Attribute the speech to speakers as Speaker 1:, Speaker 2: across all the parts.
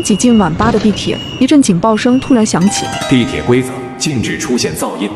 Speaker 1: 挤进晚八的地铁，一阵警报声突然响起。
Speaker 2: 地铁规则：禁止出现噪音。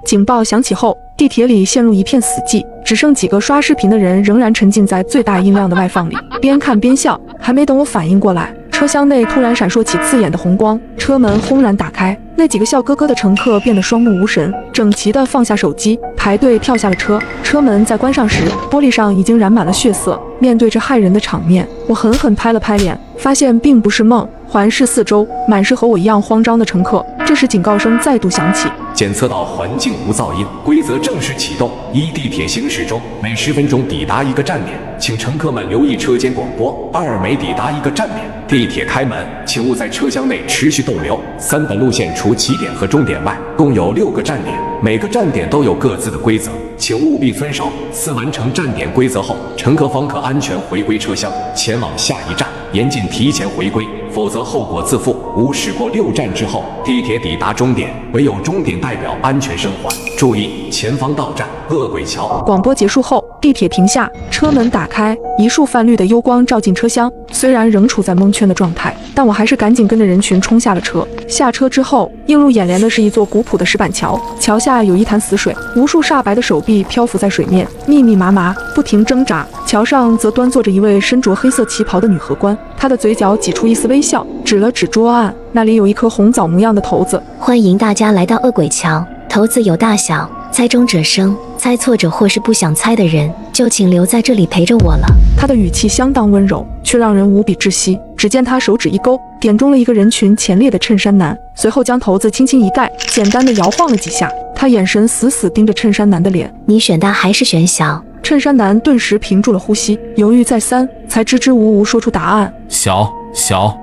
Speaker 1: 警报响起后，地铁里陷入一片死寂，只剩几个刷视频的人仍然沉浸在最大音量的外放里，边看边笑。还没等我反应过来，车厢内突然闪烁起刺眼的红光，车门轰然打开，那几个笑呵呵的乘客变得双目无神，整齐地放下手机，排队跳下了车。车门在关上时，玻璃上已经染满了血色。面对这骇人的场面，我狠狠拍了拍脸，发现并不是梦。环视四周，满是和我一样慌张的乘客。这时警告声再度响起，
Speaker 2: 检测到环境无噪音，规则正式启动。地铁行驶中，每10分钟抵达一个站点，请乘客们留意车间广播。每抵达一个站点，地铁开门，请勿在车厢内持续逗留。本路线除起点和终点外，共有6个站点，每个站点都有各自的规则，请务必遵守。完成站点规则后，乘客方可安全回归车厢，前往下一站。严禁提前回归，否则后果自负。无驶过6站之后，地铁抵达终点，唯有终点代表安全生还。注意，前方到站恶鬼桥。
Speaker 1: 广播结束后，地铁停下，车门打开，一束泛绿的幽光照进车厢。虽然仍处在蒙圈的状态，但我还是赶紧跟着人群冲下了车。下车之后，映入眼帘的是一座古朴的石板桥，桥下有一潭死水，无数煞白的手臂漂浮在水面，密密麻麻，不停挣扎。桥上则端坐着一位身着黑色旗袍的女荷官，她的嘴角挤出一丝微笑，指了指桌案，那里有一颗红枣模样的骰子。
Speaker 3: 欢迎大家来到恶鬼桥，骰子有大小，猜中者生，猜错者或是不想猜的人，就请留在这里陪着我了。
Speaker 1: 她的语气相当温柔，却让人无比窒息。只见她手指一勾，点中了一个人群前列的衬衫男，随后将骰子轻轻一盖，简单的摇晃了几下。她眼神死死盯着衬衫男的脸。
Speaker 3: 你选大还是选小？
Speaker 1: 衬衫男顿时屏住了呼吸，犹豫再三，才支支吾吾说出答案：
Speaker 4: 小。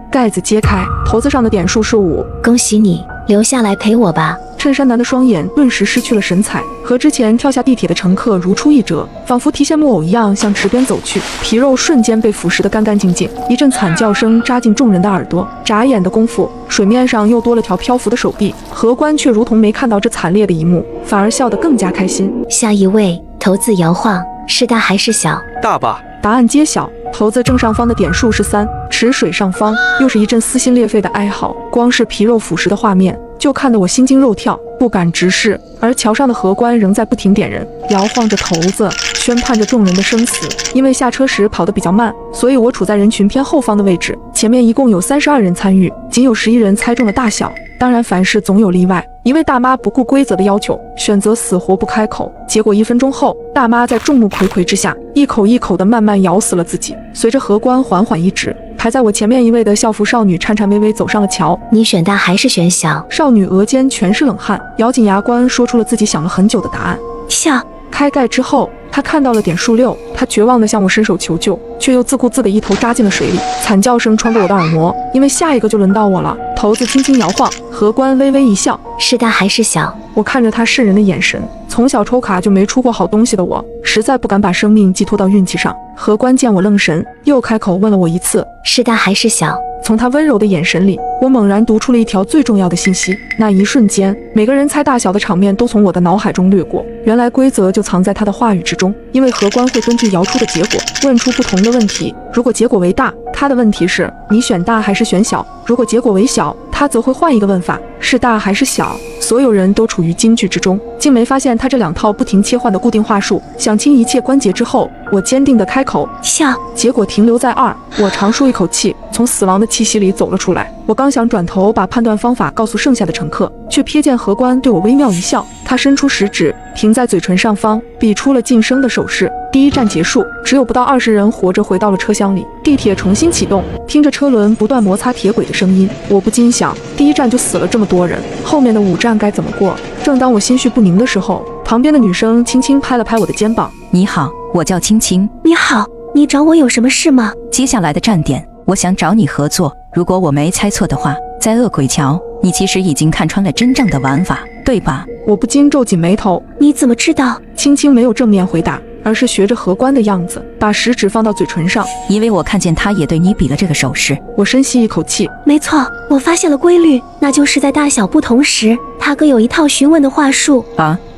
Speaker 1: 盖子揭开，骰子上的点数是5。
Speaker 3: 恭喜你，留下来陪我吧。
Speaker 1: 衬衫男的双眼顿时失去了神采，和之前跳下地铁的乘客如出一辙，仿佛提线木偶一样向池边走去，皮肉瞬间被腐蚀得干干净净。一阵惨叫声扎进众人的耳朵，眨眼的功夫，水面上又多了条漂浮的手臂。荷官却如同没看到这惨烈的一幕，反而笑得更加开心。
Speaker 3: 下一位，骰子摇晃，是大还是小？
Speaker 5: 大吧。
Speaker 1: 答案揭晓，骰子正上方的点数是3，池水上方又是一阵撕心裂肺的哀嚎。光是皮肉腐蚀的画面，就看得我心惊肉跳，不敢直视。而桥上的荷官仍在不停点人，摇晃着骰子，宣判着众人的生死。因为下车时跑得比较慢，所以我处在人群偏后方的位置。前面一共有32人参与，仅有11人猜中了大小。当然凡事总有例外，一位大妈不顾规则的要求，选择死活不开口。结果1分钟后，大妈在众目睽睽之下，一口一口地慢慢咬死了自己。随着荷官缓缓一指，排在我前面一位的校服少女颤颤巍巍走上了桥。
Speaker 3: 你选大还是选小？
Speaker 1: 少女额间全是冷汗，咬紧牙关说出了自己想了很久的答案：
Speaker 3: 小。
Speaker 1: 开盖之后，她看到了点数6，她绝望地向我伸手求救，却又自顾自地一头扎进了水里。惨叫声穿过我的耳膜，因为下一个就轮到我了。骰子轻轻摇晃，荷官微微一笑：
Speaker 3: 是大还是小？
Speaker 1: 我看着他渗人的眼神，从小抽卡就没出过好东西的我，实在不敢把生命寄托到运气上。荷官见我愣神，又开口问了我一次：
Speaker 3: 是大还是小？
Speaker 1: 从他温柔的眼神里，我猛然读出了一条最重要的信息。那一瞬间，每个人猜大小的场面都从我的脑海中掠过。原来规则就藏在他的话语之中，因为荷官会根据摇出的结果问出不同的问题。如果结果为大，他的问题是你选大还是选小；如果结果为小，他则会换一个问法，是大还是小。所有人都处于惊惧之中，竟没发现他这2套不停切换的固定话术。想清一切关节之后，我坚定地开口：
Speaker 3: 小。
Speaker 1: 结果停留在2，我长舒一口气，从死亡的气息里走了出来。我刚想转头把判断方法告诉剩下的乘客，却瞥见荷官对我微妙一笑，他伸出食指停在嘴唇上方，比出了晋升的手势。第1站结束，只有不到20人活着回到了车厢里。地铁重新启动，听着车轮不断摩擦铁轨的声音，我不禁想，第1站就死了这么多人，后面的5站该怎么过？正当我心绪不宁的时候，旁边的女生轻轻拍了拍我的肩膀：
Speaker 6: 你好，我叫青青。
Speaker 3: 你好，你找我有什么事吗？
Speaker 6: 接下来的站点，我想找你合作。如果我没猜错的话，在恶鬼桥，你其实已经看穿了真正的玩法，对吧？
Speaker 1: 我不禁皱紧眉头。
Speaker 3: 你怎么知道？
Speaker 1: 青青没有正面回答，而是学着荷官的样子，把食指放到嘴唇上。
Speaker 6: 因为我看见他也对你比了这个手势。
Speaker 1: 我深吸一口气。
Speaker 3: 没错，我发现了规律，那就是在大小不同时，他各有一套询问的话术。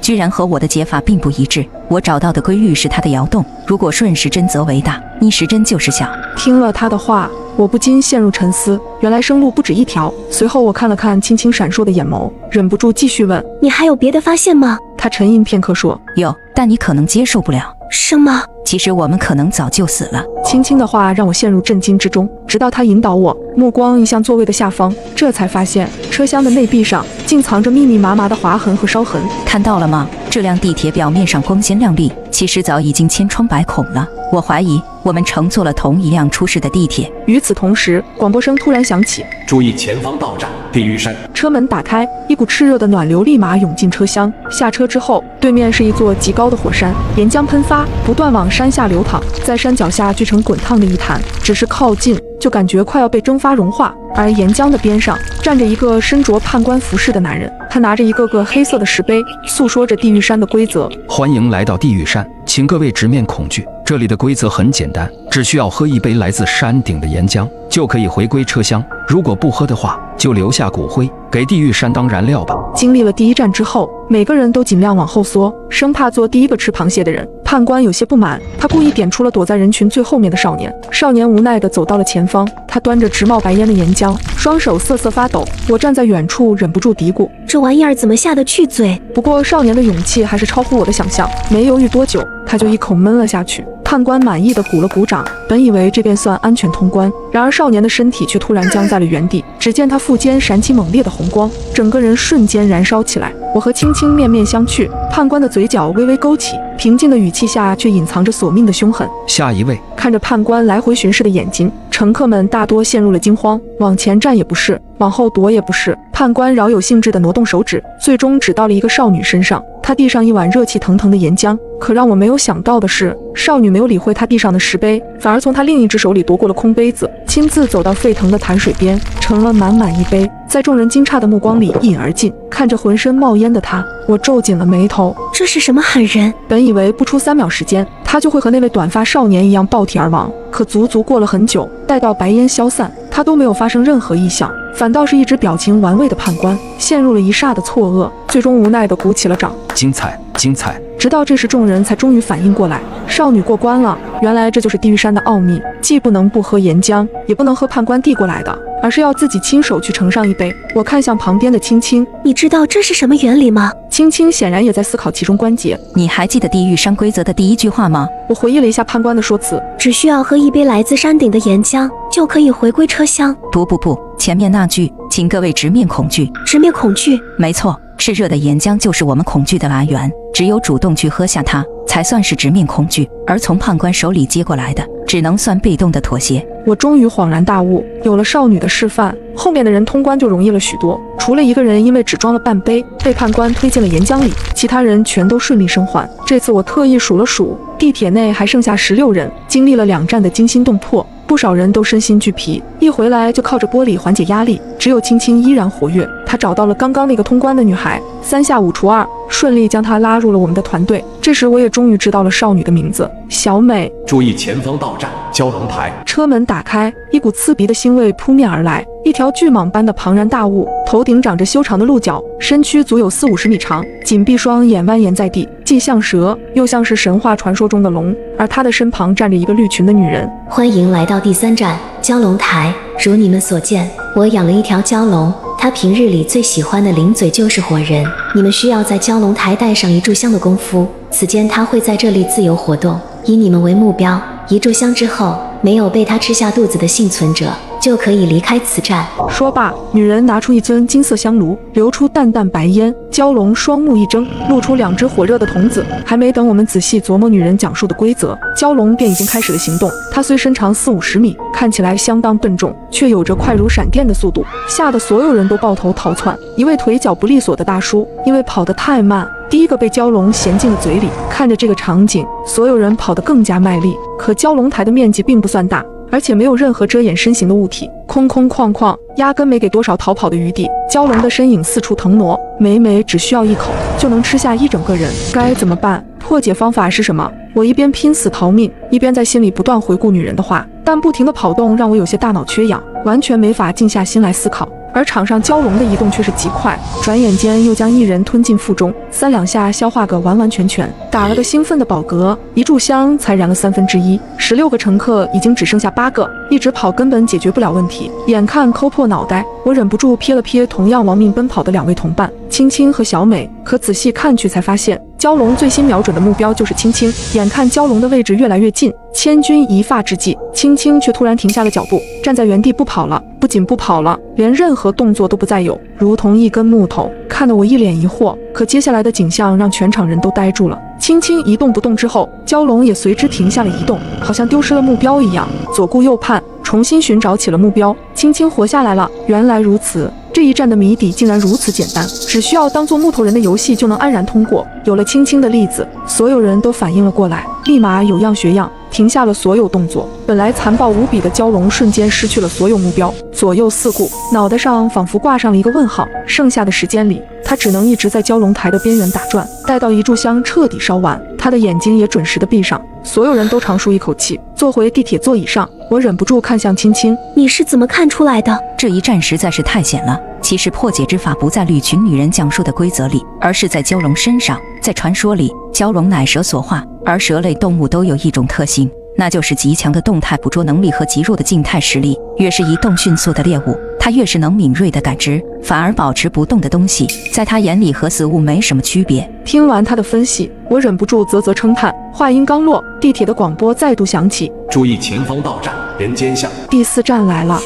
Speaker 6: 居然和我的解法并不一致。我找到的规律是它的摇动，如果顺时针则为大，逆时针就是小。
Speaker 1: 听了他的话，我不禁陷入沉思，原来生路不止一条。随后我看了看青青闪烁的眼眸，忍不住继续问：
Speaker 3: 你还有别的发现吗？
Speaker 1: 他沉吟片刻说：
Speaker 6: 有，但你可能接受不了。
Speaker 3: 什么？
Speaker 6: 其实我们可能早就死了。
Speaker 1: 青青的话让我陷入震惊之中，直到他引导我，目光移向座位的下方，这才发现车厢的内壁上竟藏着密密麻麻的划痕和烧痕。
Speaker 6: 看到了吗？这辆地铁表面上光鲜亮丽，其实早已经千疮百孔了。我怀疑我们乘坐了同一辆出事的地铁。
Speaker 1: 与此同时，广播声突然响起：
Speaker 2: 注意前方到站地狱山。
Speaker 1: 车门打开，一股炽热的暖流立马涌进车厢。下车之后，对面是一座极高的火山，岩浆喷发，不断往山下流淌，在山脚下聚成滚烫的一滩，只是靠近就感觉快要被蒸发融化。而岩浆的边上站着一个身着判官服饰的男人，他拿着一个个黑色的石碑，诉说着地狱山的规则。
Speaker 4: 欢迎来到地狱山，请各位直面恐惧。这里的规则很简单，只需要喝一杯来自山顶的岩浆，就可以回归车厢。如果不喝的话，就留下骨灰，给地狱山当燃料吧。
Speaker 1: 经历了第一站之后，每个人都尽量往后缩，生怕做第一个吃螃蟹的人。判官有些不满，他故意点出了躲在人群最后面的少年。少年无奈地走到了前方，他端着直冒白烟的岩浆，双手瑟瑟发抖。我站在远处，忍不住嘀咕：
Speaker 3: 这玩意儿怎么下得去嘴？
Speaker 1: 不过少年的勇气还是超乎我的想象，没犹豫多久，他就一口闷了下去。判官满意的鼓了鼓掌，本以为这便算安全通关，然而少年的身体却突然僵在了原地。只见他腹间闪起猛烈的红光，整个人瞬间燃烧起来。我和青青面面相觑，判官的嘴角微微勾起，平静的语气下却隐藏着索命的凶狠。
Speaker 4: 下一位。
Speaker 1: 看着判官来回巡视的眼睛，乘客们大多陷入了惊慌，往前站也不是，往后躲也不是。判官饶有兴致地挪动手指，最终指到了一个少女身上。他递上一碗热气腾腾的岩浆，可让我没有想到的是，少女没有理会他递上的石碑，反而从他另一只手里夺过了空杯子，亲自走到沸腾的潭水边，盛了满满一杯，在众人惊诧的目光里一饮而尽。看着浑身冒烟的他，我皱紧了眉头。
Speaker 3: 这是什么狠人？
Speaker 1: 本以为不出3秒时间，他就会和那位短发少年一样爆体而亡，可足足过了很久，待到白烟消散，他都没有发生任何异响，反倒是一直表情玩味的判官陷入了一霎的错愕，最终无奈地鼓起了掌。
Speaker 4: 精彩，精彩！
Speaker 1: 直到这时，众人才终于反应过来，少女过关了。原来这就是地狱山的奥秘，既不能不喝岩浆，也不能喝判官递过来的，而是要自己亲手去盛上一杯。我看向旁边的青青，
Speaker 3: 你知道这是什么原理吗？
Speaker 1: 青青显然也在思考其中关节。
Speaker 6: 你还记得地狱山规则的第一句话吗？
Speaker 1: 我回忆了一下判官的说辞，
Speaker 3: 只需要喝一杯来自山顶的岩浆，就可以回归车厢。
Speaker 6: 不，前面那句，请各位直面恐惧。
Speaker 3: 直面恐惧？
Speaker 6: 没错，炽热的岩浆就是我们恐惧的来源，只有主动去喝下它，才算是直面恐惧，而从判官手里接过来的，只能算被动的妥协。
Speaker 1: 我终于恍然大悟，有了少女的示范，后面的人通关就容易了许多。除了一个人因为只装了半杯，被判官推进了岩浆里，其他人全都顺利生还。这次我特意数了数，地铁内还剩下16人，经历了2站的惊心动魄，不少人都身心俱疲，一回来就靠着玻璃缓解压力。只有青青依然活跃，她找到了刚刚那个通关的女孩，3下5除2，顺利将她拉入了我们的团队。这时我也终于知道了少女的名字，小美。
Speaker 2: 注意前方到站蛟龙台。
Speaker 1: 车门打开，一股刺鼻的腥味扑面而来，一条巨蟒般的庞然大物，头顶长着修长的鹿角，身躯足有40-50米长，紧闭双眼蜿蜒在地，既像蛇，又像是神话传说中的龙。而他的身旁站着一个绿裙的女人。
Speaker 3: 欢迎来到第3站蛟龙台。如你们所见，我养了一条蛟龙，它平日里最喜欢的零嘴就是活人。你们需要在蛟龙台待上1炷香的功夫，此间它会在这里自由活动，以你们为目标。1炷香之后，没有被它吃下肚子的幸存者就可以离开此站。
Speaker 1: 说罢，女人拿出一尊金色香炉，流出淡淡白烟。蛟龙双目一睁，露出2只火热的瞳子。还没等我们仔细琢磨女人讲述的规则，蛟龙便已经开始了行动。它虽身长40-50米，看起来相当笨重，却有着快如闪电的速度，吓得所有人都抱头逃窜。一位腿脚不利索的大叔，因为跑得太慢，第一个被蛟龙衔进了嘴里。看着这个场景，所有人跑得更加卖力。可蛟龙台的面积并不算大，而且没有任何遮掩身形的物体，空空旷旷，压根没给多少逃跑的余地。蛟龙的身影四处腾挪，每每只需要一口就能吃下1整个人。该怎么办？破解方法是什么？我一边拼死逃命，一边在心里不断回顾女人的话。但不停的跑动让我有些大脑缺氧，完全没法静下心来思考。而场上蛟龙的移动却是极快，转眼间又将一人吞进腹中，3两下消化个完完全全，打了个兴奋的饱嗝。一炷香才燃了1/3，16个乘客已经只剩下8个，一直跑根本解决不了问题。眼看抠破脑袋，我忍不住瞥了瞥同样亡命奔跑的2位同伴青青和小美，可仔细看去才发现，蛟龙最新瞄准的目标就是青青。眼看蛟龙的位置越来越近，千钧一发之际，青青却突然停下了脚步，站在原地不跑了。不仅不跑了，连任何动作都不再有，如同一根木头，看得我一脸疑惑。可接下来的景象让全场人都呆住了。青青一动不动之后，蛟龙也随之停下了移动，好像丢失了目标一样，左顾右盼，重新寻找起了目标。青青活下来了，原来如此。这一战的谜底竟然如此简单，只需要当做木头人的游戏就能安然通过。有了青青的例子，所有人都反应了过来，立马有样学样，停下了所有动作。本来残暴无比的蛟龙瞬间失去了所有目标，左右四顾，脑袋上仿佛挂上了一个问号。剩下的时间里，他只能一直在蛟龙台的边缘打转，待到一炷香彻底烧完，他的眼睛也准时的闭上。所有人都长舒一口气，坐回地铁座椅上，我忍不住看向青青：“
Speaker 3: 你是怎么看出来的？”
Speaker 6: 这一战实在是太险了。其实破解之法不在绿群女人讲述的规则里，而是在蛟龙身上。在传说里，蛟龙乃蛇所化，而蛇类动物都有一种特性，那就是极强的动态捕捉能力和极弱的静态实力。越是移动迅速的猎物，它越是能敏锐地感知，反而保持不动的东西，在它眼里和死物没什么区别。
Speaker 1: 听完他的分析，我忍不住啧啧称叹。话音刚落，地铁的广播再度响起：“
Speaker 2: 注意前方到站，人间巷。”
Speaker 1: 第4站来了。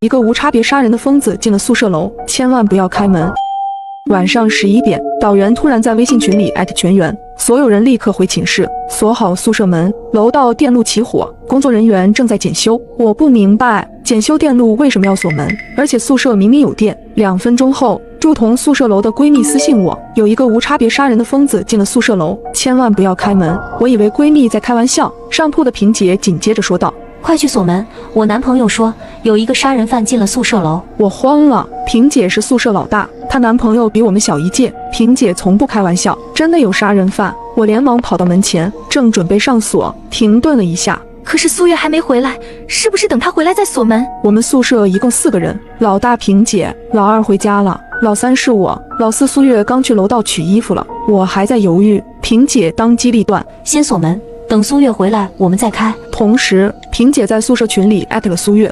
Speaker 1: 一个无差别杀人的疯子进了宿舍楼，千万不要开门。晚上11点，导员突然在微信群里艾特全员，所有人立刻回寝室，锁好宿舍门。楼道电路起火，工作人员正在检修。我不明白检修电路为什么要锁门，而且宿舍明明有电。2分钟后，住同宿舍楼的闺蜜私信我，有一个无差别杀人的疯子进了宿舍楼，千万不要开门。我以为闺蜜在开玩笑，上铺的萍姐紧接着说道：“
Speaker 3: 快去锁门！我男朋友说有一个杀人犯进了宿舍楼。”
Speaker 1: 我慌了，萍姐是宿舍老大，她男朋友比我们小1届，萍姐从不开玩笑，真的有杀人犯。我连忙跑到门前，正准备上锁，停顿了一下。
Speaker 3: 可是苏月还没回来，是不是等他回来再锁门？
Speaker 1: 我们宿舍一共4个人，老大萍姐，老二回家了，老3是我，老4苏月刚去楼道取衣服了。我还在犹豫，萍姐当机立断：“
Speaker 3: 先锁门，等苏月回来我们再开。”
Speaker 1: 同时，萍姐在宿舍群里艾特了苏月：“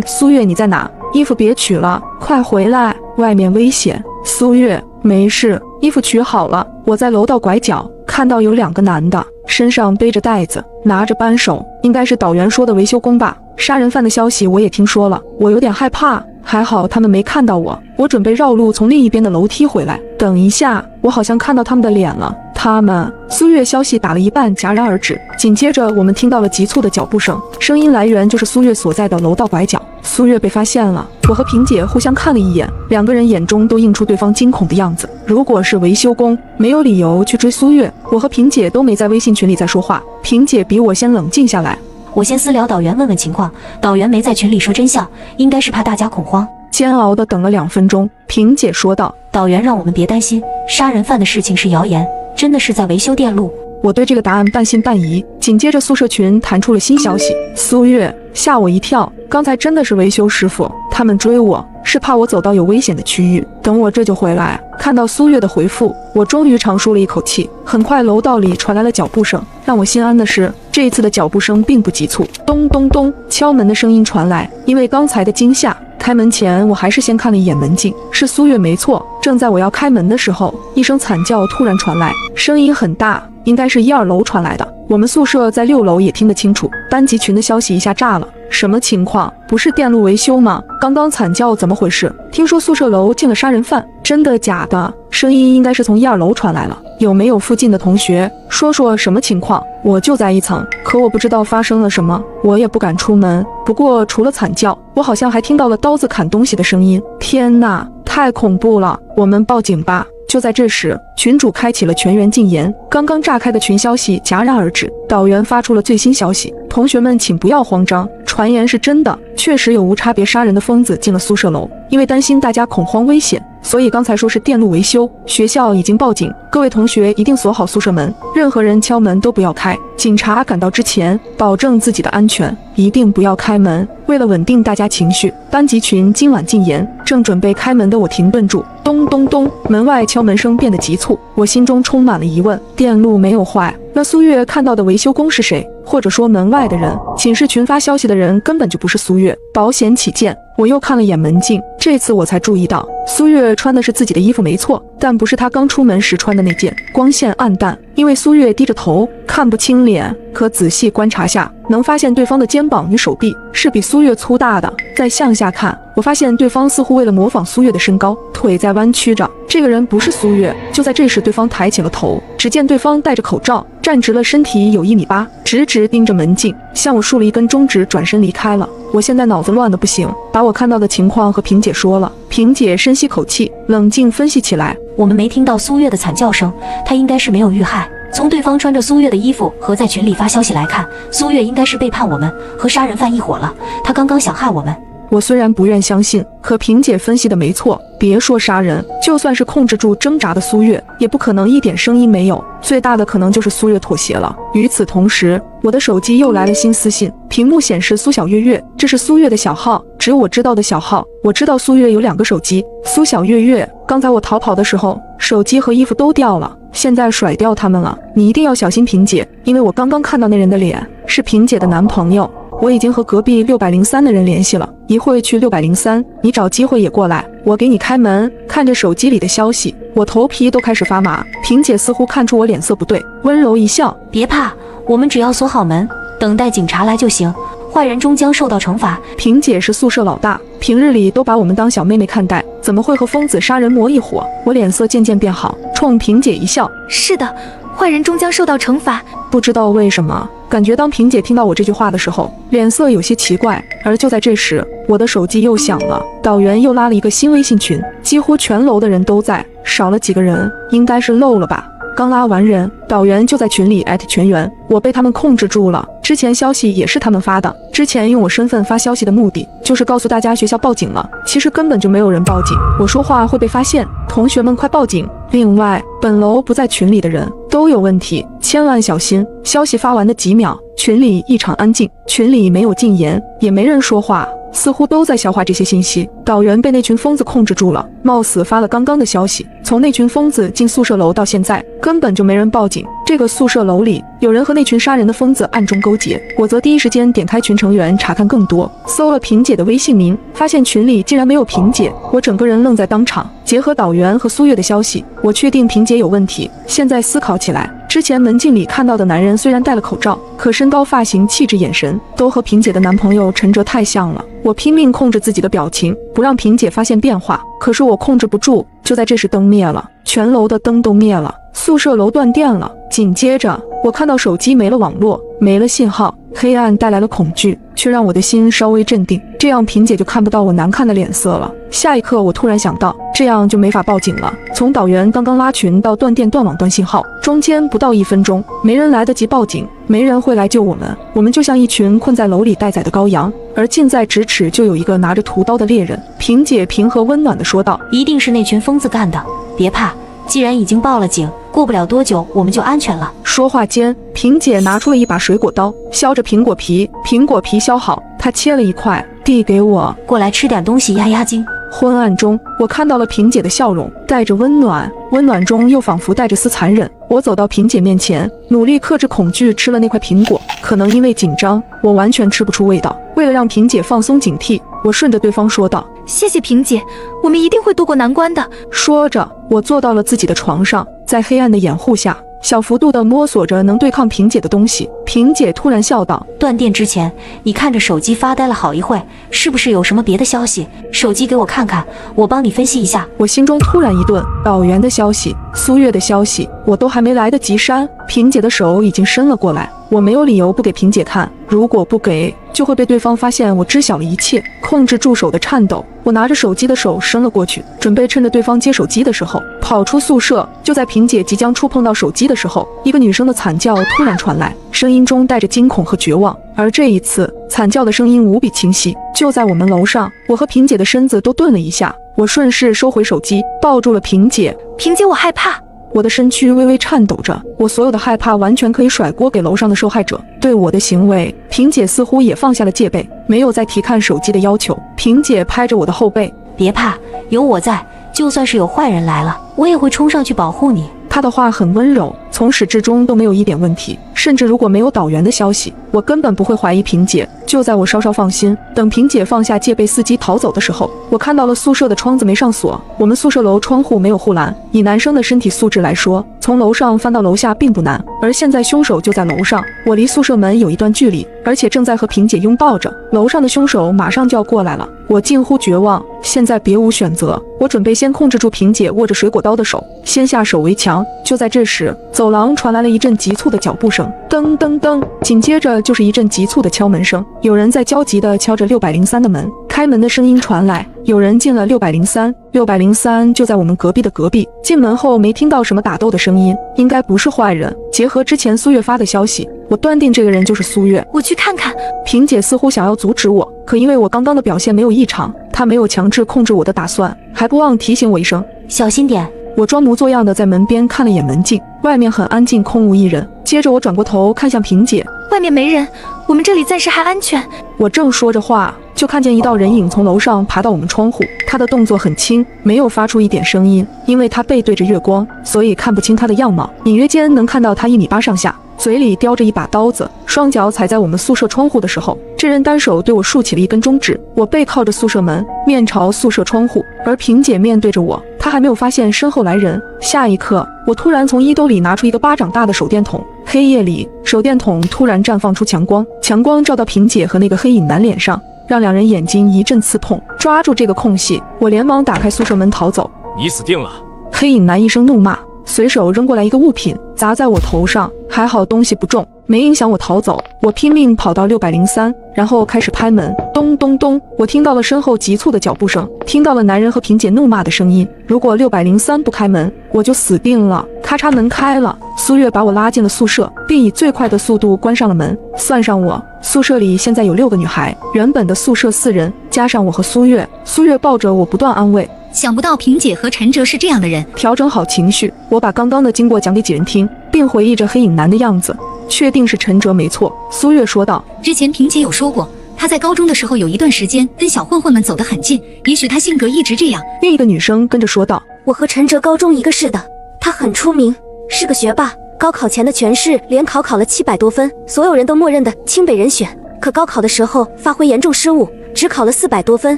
Speaker 1: 苏月你在哪？衣服别取了，快回来，外面危险。”苏月：“没事，衣服取好了。”我在楼道拐角看到有2个男的，身上背着袋子，拿着扳手，应该是导员说的维修工吧。杀人犯的消息我也听说了，我有点害怕，还好他们没看到我。我准备绕路从另一边的楼梯回来。等一下，我好像看到他们的脸了。他们……苏月消息打了一半戛然而止，紧接着我们听到了急促的脚步声，声音来源就是苏月所在的楼道拐角。苏月被发现了，我和萍姐互相看了一眼，2个人眼中都映出对方惊恐的样子。如果是维修工，没有理由去追苏月。我和萍姐都没在微信群里再说话，萍姐比我先冷静下来。
Speaker 3: 我先私聊导员问问情况，导员没在群里说真相，应该是怕大家恐慌。
Speaker 1: 煎熬地等了2分钟，萍姐说道：“
Speaker 3: 导员让我们别担心，杀人犯的事情是谣言，真的是在维修电路。”
Speaker 1: 我对这个答案半信半疑。紧接着宿舍群弹出了新消息：“苏月，吓我一跳，刚才真的是维修师傅，他们追我是怕我走到有危险的区域，等我这就回来。”看到苏月的回复，我终于长舒了一口气。很快楼道里传来了脚步声，让我心安的是，这一次的脚步声并不急促，咚咚咚，敲门的声音传来。因为刚才的惊吓，开门前我还是先看了一眼门禁，是苏月没错。正在我要开门的时候，一声惨叫突然传来，声音很大，应该是1、2楼传来的。我们宿舍在6楼也听得清楚。班级群的消息一下炸了，什么情况？不是电路维修吗？刚刚惨叫怎么回事？听说宿舍楼进了杀人犯，真的假的？声音应该是从1、2楼传来了。有没有附近的同学说说什么情况？我就在1层，可我不知道发生了什么，我也不敢出门。不过除了惨叫，我好像还听到了刀子砍东西的声音。天哪，太恐怖了！我们报警吧。就在这时，群主开启了全员禁言，刚刚炸开的群消息戛然而止。导员发出了最新消息：同学们请不要慌张，传言是真的，确实有无差别杀人的疯子进了宿舍楼。因为担心大家恐慌危险，所以刚才说是电路维修，学校已经报警，各位同学一定锁好宿舍门，任何人敲门都不要开。警察赶到之前，保证自己的安全，一定不要开门。为了稳定大家情绪，班级群今晚禁言。正准备开门的我停顿住，咚咚咚，门外敲门声变得急促，我心中充满了疑问：电路没有坏，那苏月看到的维修工是谁？或者说门外的人？寝室群发消息的人根本就不是苏月。保险起见，我又看了眼门禁，这次我才注意到，苏月穿的是自己的衣服没错，但不是她刚出门时穿的那件，光线暗淡，因为苏月低着头，看不清脸，可仔细观察下，能发现对方的肩膀与手臂是比苏月粗大的。再向下看，我发现对方似乎为了模仿苏月的身高，腿在弯曲着。这个人不是苏月。就在这时，对方抬起了头，只见对方戴着口罩，站直了身体，有1.8米，直直盯着门禁，向我竖了一根中指，转身离开了。我现在脑子乱得不行，把我看到的情况和萍姐说了。萍姐深吸口气，冷静分析起来。
Speaker 5: 我们没听到苏月的惨叫声，她应该是没有遇害。从对方穿着苏月的衣服和在群里发消息来看，苏月应该是背叛我们，和杀人犯一伙了。她刚刚想害我们。
Speaker 1: 我虽然不愿相信，可萍姐分析的没错，别说杀人，就算是控制住挣扎的苏月，也不可能一点声音没有，最大的可能就是苏月妥协了。与此同时，我的手机又来了新私信，屏幕显示苏小月月，这是苏月的小号，只有我知道的小号。我知道苏月有2个手机，苏小月月，刚才我逃跑的时候，手机和衣服都掉了，现在甩掉他们了，你一定要小心萍姐，因为我刚刚看到那人的脸，是萍姐的男朋友。我已经和隔壁603的人联系了，一会去603，你找机会也过来，我给你开门。看着手机里的消息，我头皮都开始发麻。萍姐似乎看出我脸色不对，温柔一笑：
Speaker 5: 别怕，我们只要锁好门，等待警察来就行，坏人终将受到惩罚。
Speaker 1: 萍姐是宿舍老大，平日里都把我们当小妹妹看待，怎么会和疯子杀人魔一伙？我脸色渐渐变好，冲萍姐一笑：
Speaker 7: 是的，坏人终将受到惩罚。
Speaker 1: 不知道为什么，感觉当萍姐听到我这句话的时候，脸色有些奇怪。而就在这时，我的手机又响了，导员又拉了一个新微信群，几乎全楼的人都在，少了几个人，应该是漏了吧。刚拉完人，导员就在群里艾特全员，我被他们控制住了。之前消息也是他们发的，之前用我身份发消息的目的就是告诉大家学校报警了，其实根本就没有人报警，我说话会被发现，同学们快报警。另外，本楼不在群里的人都有问题，千万小心。消息发完的几秒，群里异常安静，群里没有禁言，也没人说话，似乎都在消化这些信息。导员被那群疯子控制住了，貌似发了刚刚的消息。从那群疯子进宿舍楼到现在，根本就没人报警。这个宿舍楼里有人和那群杀人的疯子暗中勾结，我则第一时间点开群成员查看更多，搜了萍姐的微信名，发现群里竟然没有萍姐，我整个人愣在当场。结合导员和苏月的消息，我确定萍姐有问题。现在思考起来，之前门禁里看到的男人虽然戴了口罩，可身高、发型、气质、眼神都和萍姐的男朋友陈哲太像了。我拼命控制自己的表情，不让萍姐发现变化，可是我控制不住。就在这时，灯灭了，全楼的灯都灭了，宿舍楼断电了。紧接着，我看到手机没了网络，没了信号，黑暗带来了恐惧，却让我的心稍微镇定，这样萍姐就看不到我难看的脸色了。下一刻，我突然想到，这样就没法报警了。从导员刚刚拉群到断电、断网、断信号，中间不到1分钟，没人来得及报警，没人会来救我们，我们就像一群困在楼里待宰的羔羊。而近在咫尺，就有一个拿着屠刀的猎人。萍姐平和温暖地说道：
Speaker 5: 一定是那群疯子干的，别怕，既然已经报了警，过不了多久我们就安全了。
Speaker 1: 说话间，萍姐拿出了一把水果刀，削着苹果皮，苹果皮削好，她切了一块，递给我，
Speaker 5: 过来吃点东西压压惊。
Speaker 1: 昏暗中，我看到了萍姐的笑容，带着温暖，温暖中又仿佛带着丝残忍。我走到萍姐面前，努力克制恐惧，吃了那块苹果。可能因为紧张，我完全吃不出味道。为了让萍姐放松警惕，我顺着对方说道：
Speaker 7: 谢谢萍姐，我们一定会渡过难关的。
Speaker 1: 说着，我坐到了自己的床上，在黑暗的掩护下，小幅度地摸索着能对抗萍姐的东西。萍姐突然笑道：
Speaker 5: 断电之前，你看着手机发呆了好一会，是不是有什么别的消息？手机给我看看，我帮你分析一下。
Speaker 1: 我心中突然一顿，导员的消息、苏月的消息，我都还没来得及删，萍姐的手已经伸了过来，我没有理由不给萍姐看，如果不给，就会被对方发现我知晓了一切。控制住手的颤抖，我拿着手机的手伸了过去，准备趁着对方接手机的时候跑出宿舍。就在萍姐即将触碰到手机的时候，一个女生的惨叫突然传来，声音中带着惊恐和绝望。而这一次，惨叫的声音无比清晰，就在我们楼上。我和萍姐的身子都顿了一下，我顺势收回手机，抱住了萍姐。
Speaker 7: 萍姐，我害怕。
Speaker 1: 我的身躯微微颤抖着，我所有的害怕完全可以甩锅给楼上的受害者。对我的行为，萍姐似乎也放下了戒备，没有再提看手机的要求。萍姐拍着我的后背，
Speaker 5: 别怕，有我在，就算是有坏人来了，我也会冲上去保护你。
Speaker 1: 她的话很温柔，从始至终都没有一点问题，甚至如果没有导员的消息，我根本不会怀疑萍姐。就在我稍稍放心，等萍姐放下戒备伺机逃走的时候，我看到了宿舍的窗子没上锁，我们宿舍楼窗户没有护栏。以男生的身体素质来说，从楼上翻到楼下并不难，而现在凶手就在楼上，我离宿舍门有一段距离，而且正在和萍姐拥抱着，楼上的凶手马上就要过来了。我近乎绝望，现在别无选择，我准备先控制住萍姐握着水果刀的手，先下手为强。就在这时，走廊传来了一阵急促的脚步声，噔噔噔，紧接着就是一阵急促的敲门声，有人在焦急地敲着603的门。开门的声音传来，有人进了603，603就在我们隔壁的隔壁。进门后没听到什么打斗的声音，应该不是坏人。结合之前苏月发的消息，我断定这个人就是苏月。
Speaker 7: 我去看看。
Speaker 1: 萍姐似乎想要阻止我，可因为我刚刚的表现没有异常，她没有强制控制我的打算，还不忘提醒我一声
Speaker 5: 小心点。
Speaker 1: 我装模作样的在门边看了眼门禁，外面很安静，空无一人。接着我转过头看向萍姐，
Speaker 7: 外面没人，我们这里暂时还安全。
Speaker 1: 我正说着话，就看见一道人影从楼上爬到我们窗户，他的动作很轻，没有发出一点声音，因为他背对着月光，所以看不清他的样貌，隐约间能看到他1.8米上下，嘴里叼着一把刀子，双脚踩在我们宿舍窗户的时候，这人单手对我竖起了一根中指。我背靠着宿舍门，面朝宿舍窗户，而萍姐面对着我，她还没有发现身后来人。下一刻，我突然从衣兜里拿出一个巴掌大的手电筒，黑夜里，手电筒突然绽放出强光，强光照到萍姐和那个黑影男脸上，让两人眼睛一阵刺痛。抓住这个空隙，我连忙打开宿舍门逃走。
Speaker 2: 你死定了！
Speaker 1: 黑影男一声怒骂，随手扔过来一个物品砸在我头上，还好东西不重，没影响我逃走。我拼命跑到603，然后开始拍门，咚咚咚，我听到了身后急促的脚步声，听到了男人和萍姐怒骂的声音。如果603不开门，我就死定了。咔嚓，门开了，苏月把我拉进了宿舍，并以最快的速度关上了门。算上我，宿舍里现在有6个女孩，原本的宿舍4人，加上我和苏月。苏月抱着我不断安慰，
Speaker 8: 想不到萍姐和陈哲是这样的人。
Speaker 1: 调整好情绪，我把刚刚的经过讲给几人听，并回忆着黑影男的样子。确定是陈哲没错，苏月说道。
Speaker 8: 之前萍姐有说过，她在高中的时候有一段时间跟小混混们走得很近，也许她性格一直这样。
Speaker 1: 另一个女生跟着说道。
Speaker 3: 我和陈哲高中一个市的，他很出名，是个学霸，高考前的全市联考考了700多分，所有人都默认的清北人选。可高考的时候发挥严重失误，只考了400多分，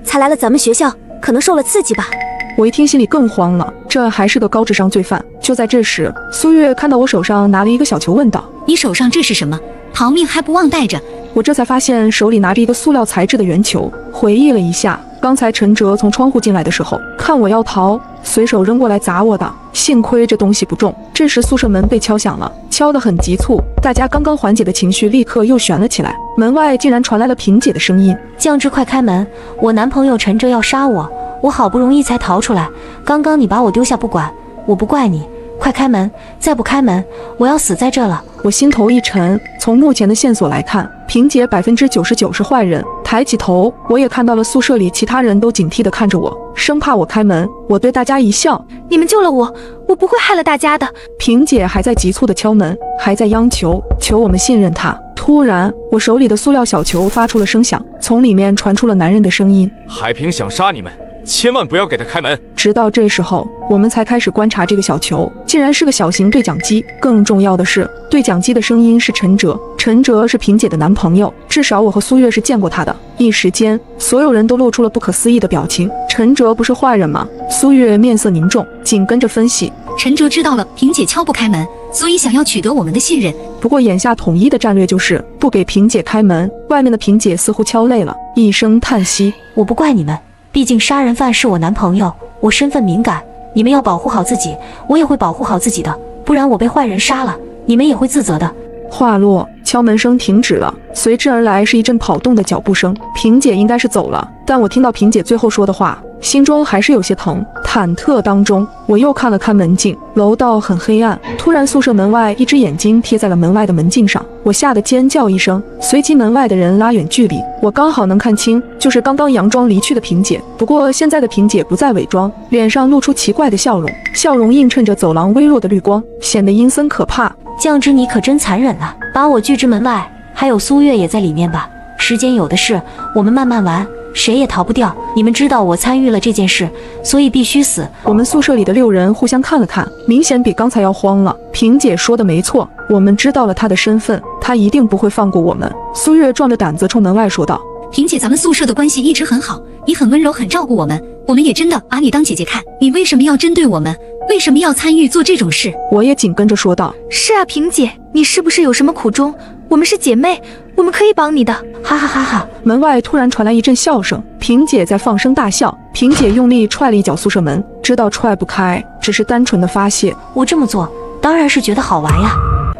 Speaker 3: 才来了咱们学校，可能受了刺激吧。
Speaker 1: 我一听心里更慌了，这还是个高智商罪犯。就在这时，苏月看到我手上拿了一个小球，问道：
Speaker 8: 你手上这是什么？逃命还不忘带着。
Speaker 1: 我这才发现手里拿着一个塑料材质的圆球，回忆了一下，刚才陈哲从窗户进来的时候，看我要逃，随手扔过来砸我的，幸亏这东西不重。这时宿舍门被敲响了，敲得很急促，大家刚刚缓解的情绪立刻又悬了起来。门外竟然传来了萍姐的声音：
Speaker 5: 酱汁，快开门，我男朋友陈哲要杀我，我好不容易才逃出来，刚刚你把我丢下不管，我不怪你，快开门，再不开门，我要死在这了。我心头一沉，从目前的线索来看，萍姐99%是坏人。抬起头，我也看到了宿舍里其他人都警惕地看着我，生怕我开门。我对大家一笑：
Speaker 7: 你们救了我，我不会害了大家的。
Speaker 1: 萍姐还在急促地敲门，还在央求我们信任她。突然，我手里的塑料小球发出了声响，从里面传出了男人的声音：
Speaker 2: 海平想杀你们，千万不要给他开门。
Speaker 1: 直到这时候，我们才开始观察这个小球，竟然是个小型对讲机。更重要的是，对讲机的声音是陈哲，陈哲是萍姐的男朋友，至少我和苏月是见过他的。一时间，所有人都露出了不可思议的表情。陈哲不是坏人吗？苏月面色凝重，紧跟着分析：
Speaker 8: 陈哲知道了萍姐敲不开门，所以想要取得我们的信任。
Speaker 1: 不过眼下统一的战略就是不给萍姐开门。外面的萍姐似乎敲累了，一声叹息：
Speaker 5: 我不怪你们，毕竟杀人犯是我男朋友，我身份敏感，你们要保护好自己，我也会保护好自己的，不然我被坏人杀了，你们也会自责的。
Speaker 1: 话落，敲门声停止了，随之而来是一阵跑动的脚步声。萍姐应该是走了，但我听到萍姐最后说的话，心中还是有些疼。忐忑当中，我又看了看门镜，楼道很黑暗。突然，宿舍门外一只眼睛贴在了门外的门镜上，我吓得尖叫一声，随即门外的人拉远距离，我刚好能看清，就是刚刚佯装离去的萍姐。不过现在的萍姐不再伪装，脸上露出奇怪的笑容，笑容映衬着走廊微弱的绿光，显得阴森可怕。
Speaker 5: 酱汁你可真残忍啊，把我拒之门外，还有苏月也在里面吧？时间有的是，我们慢慢玩，谁也逃不掉。你们知道我参与了这件事，所以必须死。
Speaker 1: 我们宿舍里的6人互相看了看，明显比刚才要慌了。萍姐说的没错，我们知道了她的身份，她一定不会放过我们。苏月壮着胆子冲门外说道：
Speaker 8: 萍姐，咱们宿舍的关系一直很好，你很温柔，很照顾我们，我们也真的把你当姐姐看，你为什么要针对我们？为什么要参与做这种事？
Speaker 1: 我也紧跟着说道：
Speaker 7: 是啊，萍姐，你是不是有什么苦衷？我们是姐妹，我们可以帮你的。
Speaker 5: 哈哈哈哈！
Speaker 1: 门外突然传来一阵笑声，萍姐在放声大笑。萍姐用力踹了一脚宿舍门，知道踹不开，只是单纯的发泄。
Speaker 5: 我这么做当然是觉得好玩呀，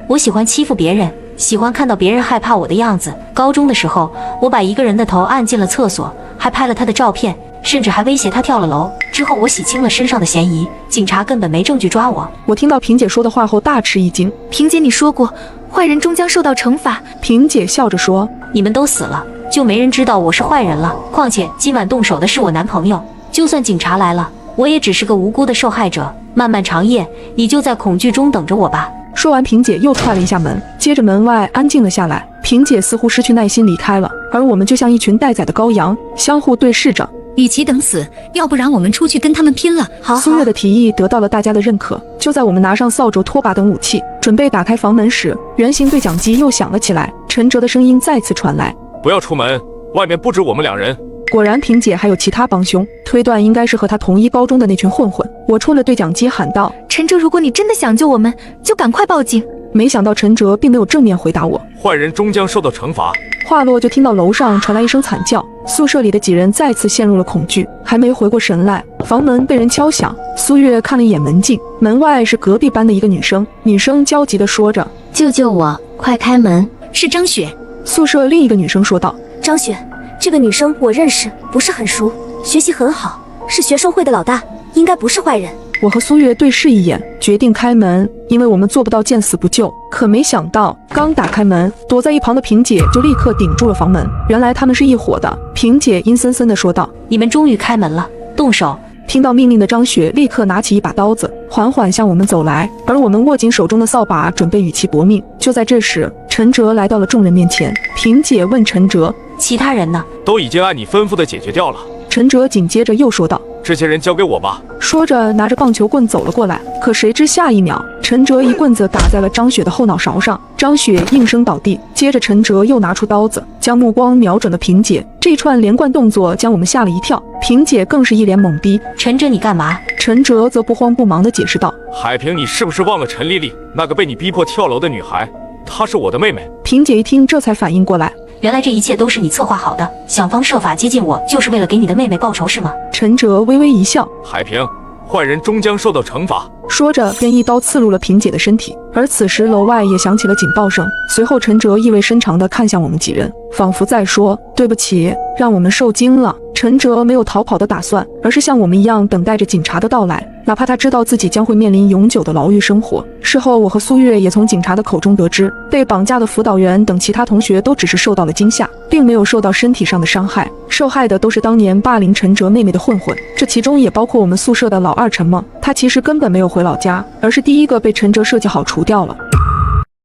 Speaker 5: 我喜欢欺负别人，喜欢看到别人害怕我的样子。高中的时候，我把一个人的头按进了厕所，还拍了他的照片，甚至还威胁他跳了楼。之后我洗清了身上的嫌疑，警察根本没证据抓我。
Speaker 1: 我听到萍姐说的话后大吃一惊。
Speaker 7: 萍姐，你说过坏人终将受到惩罚。
Speaker 1: 萍姐笑着说：
Speaker 5: 你们都死了，就没人知道我是坏人了。况且今晚动手的是我男朋友，就算警察来了，我也只是个无辜的受害者。漫漫长夜，你就在恐惧中等着我吧。
Speaker 1: 说完，萍姐又踹了一下门，接着门外安静了下来。萍姐似乎失去耐心离开了，而我们就像一群待宰的羔羊，相互对视着。
Speaker 8: 与其等死，要不然我们出去跟他们拼了。
Speaker 5: 好，
Speaker 1: 苏月的提议得到了大家的认可。就在我们拿上扫帚、拖把等武器，准备打开房门时，圆形对讲机又响了起来。陈哲的声音再次传来：
Speaker 9: 不要出门，外面不止我们2人。
Speaker 1: 果然，萍姐还有其他帮凶，推断应该是和她同一高中的那群混混。我冲着对讲机喊道：
Speaker 7: 陈哲，如果你真的想救我们，就赶快报警。
Speaker 1: 没想到陈哲并没有正面回答我。
Speaker 9: 坏人终将受到惩罚。
Speaker 1: 话落，就听到楼上传来一声惨叫，宿舍里的几人再次陷入了恐惧，还没回过神来，房门被人敲响。苏月看了一眼门镜，门外是隔壁班的一个女生，女生焦急地说着：
Speaker 3: 救救我，快开门！
Speaker 8: 是张雪。
Speaker 1: 宿舍另一个女生说道：
Speaker 10: 张雪，这个女生我认识，不是很熟，学习很好，是学生会的老大，应该不是坏人。
Speaker 1: 我和苏月对视一眼，决定开门，因为我们做不到见死不救。可没想到，刚打开门，躲在一旁的萍姐就立刻顶住了房门。原来他们是一伙的。萍姐阴森森地说道：
Speaker 5: 你们终于开门了，动手！
Speaker 1: 听到命令的张雪立刻拿起一把刀子，缓缓向我们走来，而我们握紧手中的扫把，准备与其搏命。就在这时，陈哲来到了众人面前。萍姐问陈哲：
Speaker 5: 其他人呢？
Speaker 9: 都已经按你吩咐的解决掉了。
Speaker 1: 陈哲紧接着又说道：
Speaker 9: 这些人交给我吧。
Speaker 1: 说着拿着棒球棍走了过来，可谁知下一秒，陈哲一棍子打在了张雪的后脑勺上，张雪应声倒地。接着陈哲又拿出刀子，将目光瞄准了萍姐。这串连贯动作将我们吓了一跳，萍姐更是一脸懵逼。
Speaker 5: 陈哲，你干嘛？
Speaker 1: 陈哲则不慌不忙地解释道：
Speaker 9: 海平，你是不是忘了陈丽丽，那个被你逼迫跳楼的女孩？她是我的妹妹。
Speaker 1: 萍姐一听，这才反应过来，
Speaker 5: 原来这一切都是你策划好的，想方设法接近我，就是为了给你的妹妹报仇是吗？
Speaker 1: 陈哲微微一笑：
Speaker 9: 海平，坏人终将受到惩罚。
Speaker 1: 说着便一刀刺入了萍姐的身体。而此时楼外也响起了警报声，随后陈哲意味深长地看向我们几人，仿佛在说：对不起，让我们受惊了。陈哲没有逃跑的打算，而是像我们一样等待着警察的到来，哪怕他知道自己将会面临永久的牢狱生活。事后我和苏月也从警察的口中得知，被绑架的辅导员等其他同学都只是受到了惊吓，并没有受到身体上的伤害，受害的都是当年霸凌陈哲妹妹的混混，这其中也包括我们宿舍的老二陈梦。他其实根本没有回老家，而是第一个被陈哲设计好除掉了。